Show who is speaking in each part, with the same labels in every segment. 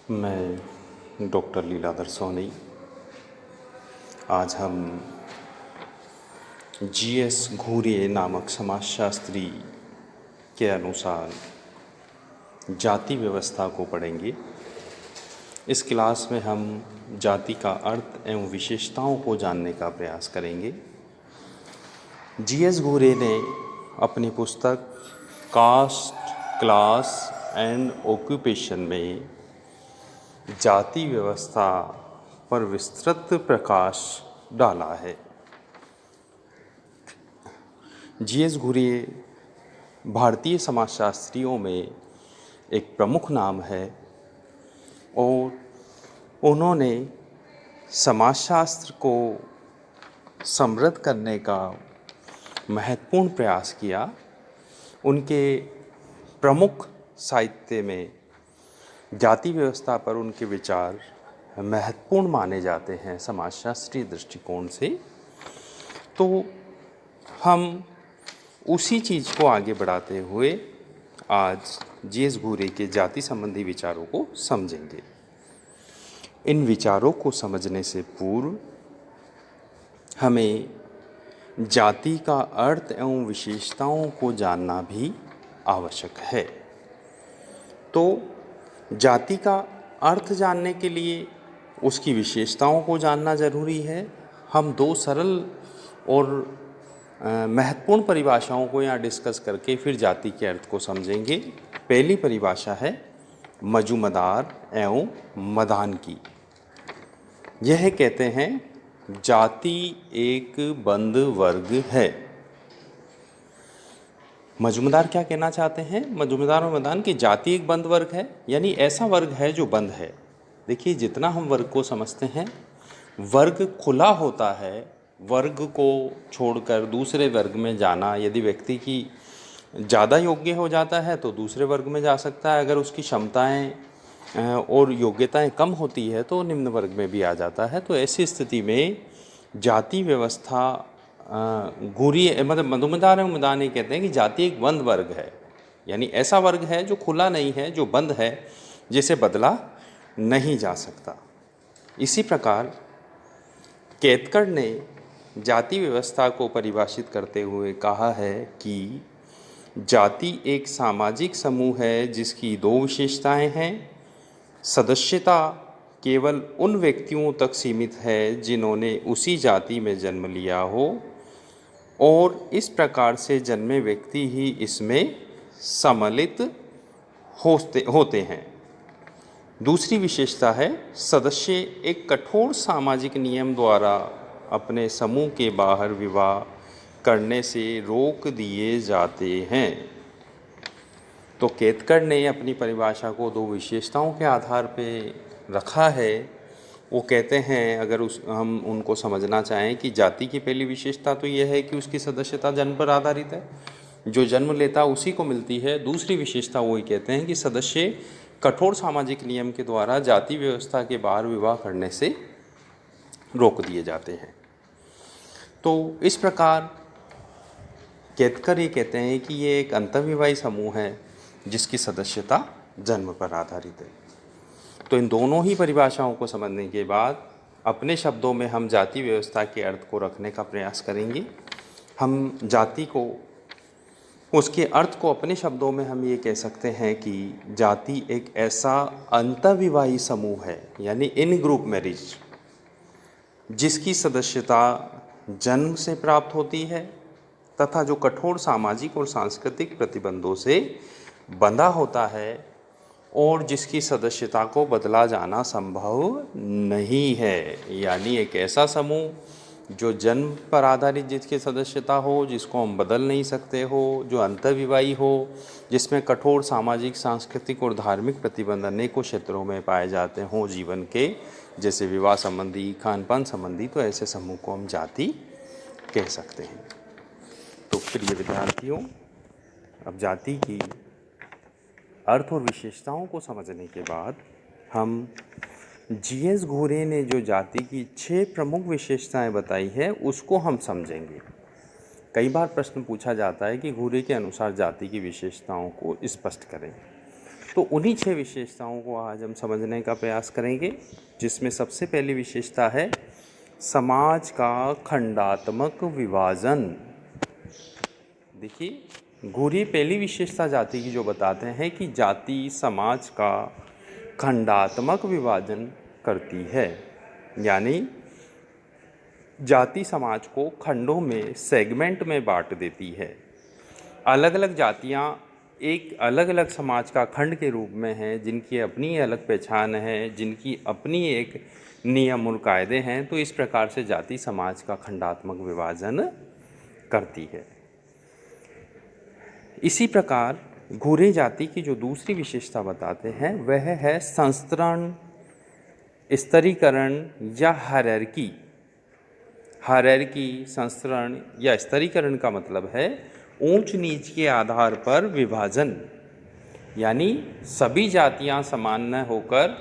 Speaker 1: मैं डॉक्टर लीलाधर सोनी। आज हम जीएस घूरे नामक समाजशास्त्री के अनुसार जाति व्यवस्था को पढ़ेंगे। इस क्लास में हम जाति का अर्थ एवं विशेषताओं को जानने का प्रयास करेंगे। जीएस घूरे ने अपनी पुस्तक कास्ट, क्लास एंड ऑक्यूपेशन में जाति व्यवस्था पर विस्तृत प्रकाश डाला है। जीएस घूरे भारतीय समाजशास्त्रियों में एक प्रमुख नाम है और उन्होंने समाजशास्त्र को समृद्ध करने का महत्वपूर्ण प्रयास किया। उनके प्रमुख साहित्य में जाति व्यवस्था पर उनके विचार महत्वपूर्ण माने जाते हैं समाजशास्त्रीय दृष्टिकोण से। तो हम उसी चीज़ को आगे बढ़ाते हुए आज जीएस घूरे के जाति संबंधी विचारों को समझेंगे। इन विचारों को समझने से पूर्व हमें जाति का अर्थ एवं विशेषताओं को जानना भी आवश्यक है। तो जाति का अर्थ जानने के लिए उसकी विशेषताओं को जानना ज़रूरी है। हम दो सरल और महत्वपूर्ण परिभाषाओं को यहाँ डिस्कस करके फिर जाति के अर्थ को समझेंगे। पहली परिभाषा है मजूमदार एवं मदान की। यह कहते हैं जाति एक बंद वर्ग है। मजूमदार क्या कहना चाहते हैं? मजूमदार और मदान की जाति एक बंद वर्ग है, यानी ऐसा वर्ग है जो बंद है। देखिए, जितना हम वर्ग को समझते हैं, वर्ग खुला होता है। वर्ग को छोड़कर दूसरे वर्ग में जाना, यदि व्यक्ति की ज़्यादा योग्य हो जाता है तो दूसरे वर्ग में जा सकता है। अगर उसकी क्षमताएं और योग्यताएं कम होती है तो निम्न वर्ग में भी आ जाता है। तो ऐसी स्थिति में जाति व्यवस्था घूरी मतलब मजूमदार एवं मदान ये कहते हैं कि जाति एक बंद वर्ग है, यानी ऐसा वर्ग है जो खुला नहीं है, जो बंद है, जिसे बदला नहीं जा सकता। इसी प्रकार केतकर ने जाति व्यवस्था को परिभाषित करते हुए कहा है कि जाति एक सामाजिक समूह है जिसकी दो विशेषताएं हैं। सदस्यता केवल उन व्यक्तियों तक सीमित है जिन्होंने उसी जाति में जन्म लिया हो और इस प्रकार से जन्मे व्यक्ति ही इसमें सम्मिलित होते हैं। दूसरी विशेषता है सदस्य एक कठोर सामाजिक नियम द्वारा अपने समूह के बाहर विवाह करने से रोक दिए जाते हैं। तो केतकर ने अपनी परिभाषा को दो विशेषताओं के आधार पर रखा है। वो कहते हैं, अगर हम उनको समझना चाहें कि जाति की पहली विशेषता तो यह है कि उसकी सदस्यता जन्म पर आधारित है, जो जन्म लेता उसी को मिलती है। दूसरी विशेषता वो ही कहते हैं कि सदस्य कठोर सामाजिक नियम के द्वारा जाति व्यवस्था के बाहर विवाह करने से रोक दिए जाते हैं। तो इस प्रकार केतकर ये कहते हैं कि ये एक अंतर्विवाही समूह है जिसकी सदस्यता जन्म पर आधारित है। तो इन दोनों ही परिभाषाओं को समझने के बाद अपने शब्दों में हम जाति व्यवस्था के अर्थ को रखने का प्रयास करेंगे। हम जाति को, उसके अर्थ को अपने शब्दों में हम ये कह सकते हैं कि जाति एक ऐसा अंतर्विवाही समूह है, यानी इन ग्रुप मैरिज, जिसकी सदस्यता जन्म से प्राप्त होती है तथा जो कठोर सामाजिक और सांस्कृतिक प्रतिबंधों से बंधा होता है और जिसकी सदस्यता को बदला जाना संभव नहीं है। यानी एक ऐसा समूह जो जन्म पर आधारित जिसकी सदस्यता हो, जिसको हम बदल नहीं सकते हो, जो अंतर्विवाही हो, जिसमें कठोर सामाजिक, सांस्कृतिक और धार्मिक प्रतिबंध अनेकों क्षेत्रों में पाए जाते हों जीवन के, जैसे विवाह संबंधी, खान पान संबंधी। तो ऐसे समूह को हम जाति कह सकते हैं। तो प्रिय विद्यार्थियों, अब जाति की अर्थ और विशेषताओं को समझने के बाद हम जीएस घूरे ने जो जाति की 6 प्रमुख विशेषताएं बताई है उसको हम समझेंगे। कई बार प्रश्न पूछा जाता है कि घूरे के अनुसार जाति की विशेषताओं को स्पष्ट करें। तो उन्हीं 6 विशेषताओं को आज हम समझने का प्रयास करेंगे, जिसमें सबसे पहली विशेषता है समाज का खंडात्मक विभाजन। देखिए, घुरिये पहली विशेषता जाति की जो बताते हैं कि जाति समाज का खंडात्मक विभाजन करती है, यानी जाति समाज को खंडों में, सेगमेंट में बांट देती है। अलग अलग जातियाँ एक अलग अलग समाज का खंड के रूप में हैं, जिनकी अपनी अलग पहचान है, जिनकी अपनी एक नियम और कायदे हैं। तो इस प्रकार से जाति समाज का खंडात्मक विभाजन करती है। इसी प्रकार घुरिये जाति की जो दूसरी विशेषता बताते हैं वह है संस्तरण, स्तरीकरण या हायरार्की। हायरार्की, संस्तरण या स्तरीकरण का मतलब है ऊंच नीच के आधार पर विभाजन, यानी सभी जातियां समान न होकर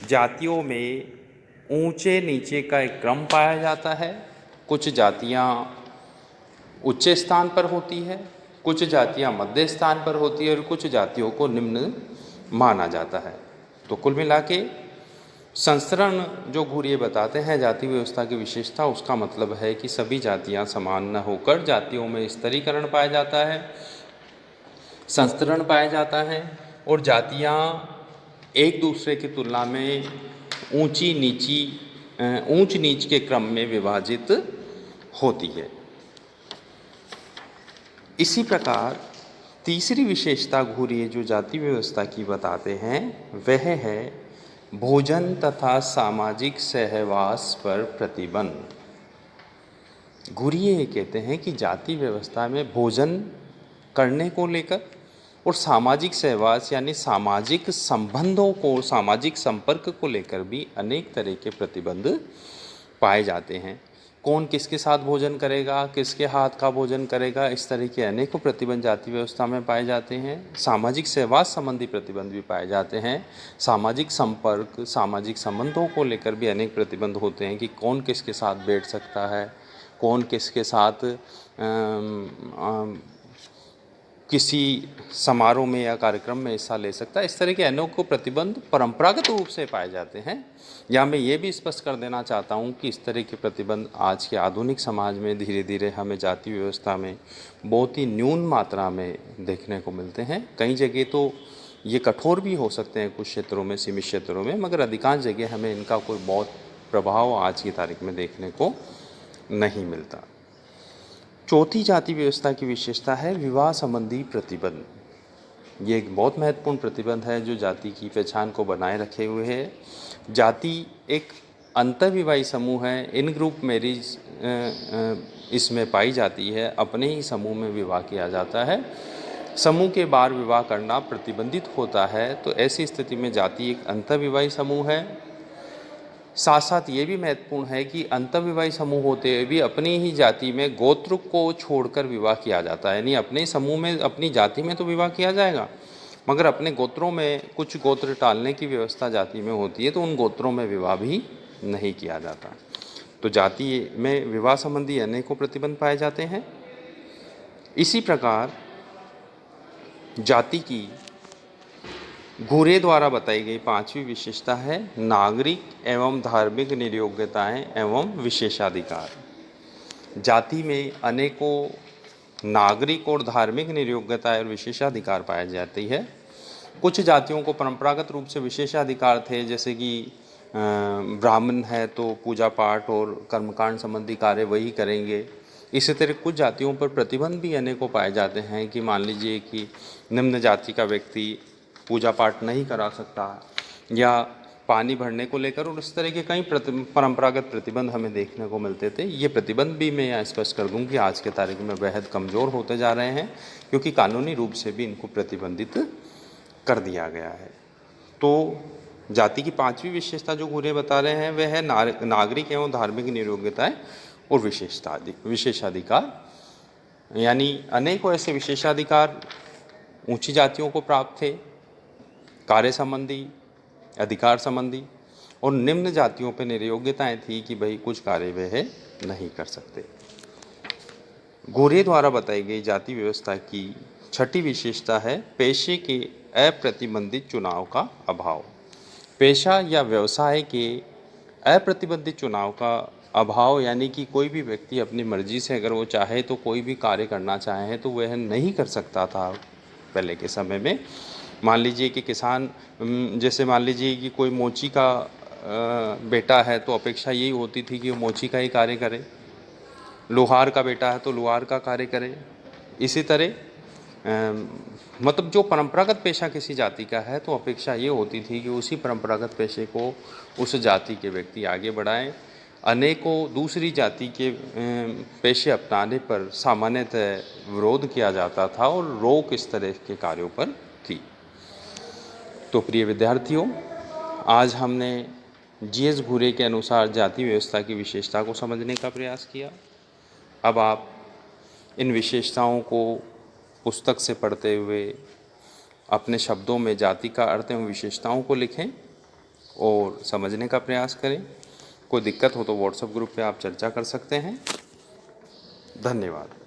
Speaker 1: जातियों में ऊंचे नीचे का एक क्रम पाया जाता है। कुछ जातियां उच्च स्थान पर होती है, कुछ जातियां मध्य स्थान पर होती है और कुछ जातियों को निम्न माना जाता है। तो कुल मिला के संस्तरण जो घुरिये बताते हैं जाति व्यवस्था की विशेषता, उसका मतलब है कि सभी जातियां समान न होकर जातियों में स्तरीकरण पाया जाता है, संस्तरण पाया जाता है और जातियां एक दूसरे की तुलना में ऊंच नीच के क्रम में विभाजित होती है। इसी प्रकार तीसरी विशेषता घुरिये जो जाति व्यवस्था की बताते हैं वह है भोजन तथा सामाजिक सहवास पर प्रतिबंध। घुरिये कहते हैं कि जाति व्यवस्था में भोजन करने को लेकर और सामाजिक सहवास यानी सामाजिक संबंधों को, सामाजिक संपर्क को लेकर भी अनेक तरह के प्रतिबंध पाए जाते हैं। कौन किसके साथ भोजन करेगा, किसके हाथ का भोजन करेगा, इस तरह के अनेकों प्रतिबंध जाति व्यवस्था में पाए जाते हैं। सामाजिक सहवास संबंधी प्रतिबंध भी पाए जाते हैं। सामाजिक संपर्क, सामाजिक संबंधों को लेकर भी अनेक प्रतिबंध होते हैं कि कौन किसके साथ बैठ सकता है, कौन किसके साथ किसी समारोह में या कार्यक्रम में हिस्सा ले सकता है। इस तरह के अनेकों प्रतिबंध परंपरागत रूप से पाए जाते हैं। या मैं ये भी स्पष्ट कर देना चाहता हूँ कि इस तरह के प्रतिबंध आज के आधुनिक समाज में धीरे धीरे हमें जाति व्यवस्था में बहुत ही न्यून मात्रा में देखने को मिलते हैं। कई जगह तो ये कठोर भी हो सकते हैं, कुछ क्षेत्रों में, सीमित क्षेत्रों में, मगर अधिकांश जगह हमें इनका कोई बहुत प्रभाव आज की तारीख में देखने को नहीं मिलता। चौथी जाति व्यवस्था की विशेषता है विवाह संबंधी प्रतिबंध। ये एक बहुत महत्वपूर्ण प्रतिबंध है जो जाति की पहचान को बनाए रखे हुए है। जाति एक अंतर्विवाही समूह है। इन ग्रुप मैरिज इसमें पाई जाती है। अपने ही समूह में विवाह किया जाता है। समूह के बाहर विवाह करना प्रतिबंधित होता है। तो ऐसी स्थिति में जाति एक अंतर्विवाही समूह है। साथ साथ ये भी महत्वपूर्ण है कि अंतर्विवाही समूह होते हुए भी अपनी ही जाति में गोत्र को छोड़कर विवाह किया जाता है। यानी अपने समूह में, अपनी जाति में तो विवाह किया जाएगा, मगर अपने गोत्रों में कुछ गोत्र टालने की व्यवस्था जाति में होती है, तो उन गोत्रों में विवाह भी नहीं किया जाता। तो जाति में विवाह संबंधी अनेकों प्रतिबंध पाए जाते हैं। इसी प्रकार जाति की घुरिये द्वारा बताई गई पांचवी विशेषता है नागरिक एवं धार्मिक निर्योग्यताएं एवं विशेषाधिकार। जाति में अनेकों नागरिक और धार्मिक निर्योग्यताएं और विशेषाधिकार पाए जाती है। कुछ जातियों को परंपरागत रूप से विशेषाधिकार थे, जैसे कि ब्राह्मण है तो पूजा पाठ और कर्मकांड संबंधी कार्य वही करेंगे। इसी तरह कुछ जातियों पर प्रतिबंध भी अनेकों पाए जाते हैं कि मान लीजिए कि निम्न जाति का व्यक्ति पूजा पाठ नहीं करा सकता, या पानी भरने को लेकर, और इस तरह के कई परंपरागत प्रतिबंध हमें देखने को मिलते थे। ये प्रतिबंध भी मैं यहाँ स्पष्ट कर दूँ कि आज के तारीख में बेहद कमज़ोर होते जा रहे हैं, क्योंकि कानूनी रूप से भी इनको प्रतिबंधित कर दिया गया है। तो जाति की पांचवी विशेषता जो घुरिये बता रहे हैं वह है नागरिक एवं धार्मिक निर्योग्यताएं और विशेषाधिकार। यानी अनेकों ऐसे विशेषाधिकार ऊंची जातियों को प्राप्त थे, कार्य संबंधी, अधिकार संबंधी, और निम्न जातियों पर निर्योग्यताएं थी कि भाई कुछ कार्य वह नहीं कर सकते। घुरिये द्वारा बताई गई जाति व्यवस्था की छठी विशेषता है पेशे के अप्रतिबंधित चुनाव का अभाव। पेशा या व्यवसाय के अप्रतिबंधित चुनाव का अभाव यानी कि कोई भी व्यक्ति अपनी मर्जी से अगर वो चाहे तो कोई भी कार्य करना चाहे तो वह नहीं कर सकता था पहले के समय में। मान लीजिए कि किसान जैसे मान लीजिए कि कोई मोची का बेटा है तो अपेक्षा यही होती थी कि वो मोची का ही कार्य करे, लोहार का बेटा है तो लोहार का कार्य करे। इसी तरह मतलब जो परंपरागत पेशा किसी जाति का है तो अपेक्षा ये होती थी कि उसी परंपरागत पेशे को उस जाति के व्यक्ति आगे बढ़ाएं। अनेकों दूसरी जाति के पेशे अपनाने पर सामान्यतः विरोध किया जाता था और रोक इस तरह के कार्यों पर थी। तो प्रिय विद्यार्थियों, आज हमने जीएस घुरे के अनुसार जाति व्यवस्था की विशेषता को समझने का प्रयास किया। अब आप इन विशेषताओं को पुस्तक से पढ़ते हुए अपने शब्दों में जाति का अर्थ एवं विशेषताओं को लिखें और समझने का प्रयास करें। कोई दिक्कत हो तो व्हाट्सएप ग्रुप पे आप चर्चा कर सकते हैं। धन्यवाद।